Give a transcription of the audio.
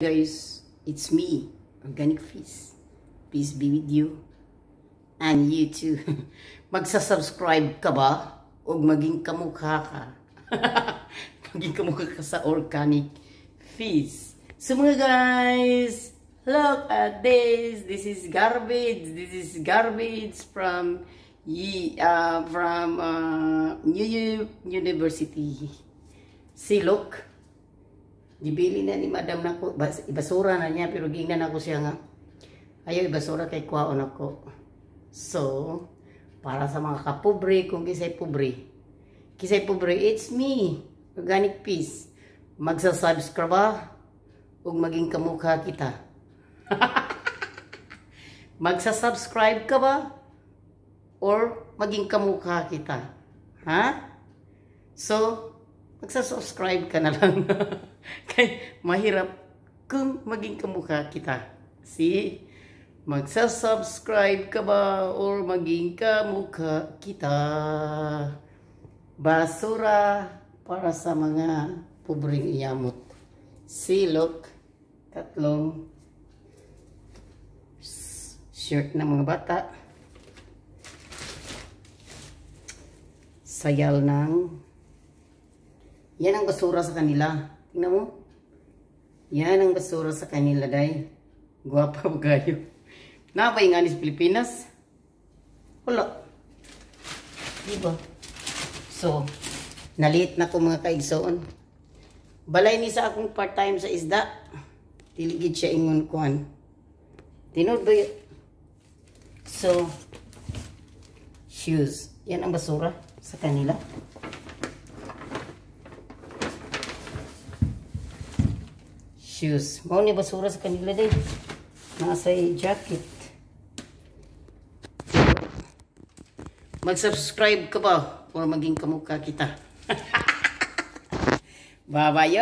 Guys, it's me, Organic Feast. Peace be with you. And you too. Magsasubscribe ka ba? O maging kamukha ka? Maging kamukha ka sa Organic Feast. So mga guys, look at this. This is garbage. This is garbage from New University. See, look. Gibili na ni madam nako, ibasura na niya, pero gingnan ako siya nga. Ayaw ibasura kay kwaon ako. So, para sa mga kapobre, kung kisay pobre, it's me, Organic Peace. Magsasubscribe ba? Ug maging kamukha kita. Magsasubscribe ka ba? Or maging kamukha kita? Ha? So, magsasubscribe ka na lang. Kaya mahirap kung maging kamukha kita. See? Magsasubscribe ka ba or maging kamukha kita? Basura para sa mga pobreng iyamot. See, look. Tatlong shirt ng mga bata. Sayal ng... Yan ang basura sa kanila. Tingnan mo. Yan ang basura sa kanila, day. Guwapa ba kayo? Napay nga ni Pilipinas? Wala. Diba? So, nalit na ko mga kaigsoon. Balay ni sa akong part-time sa isda. Tiligid siya ingon kuan. Tinod ba yun? So, shoes. Yan ang basura sa kanila. Shoes. Mau ni basura sa kanila din. Nasa jacket. Mag-subscribe ka ba? O maging kamukha kita? Bye-bye,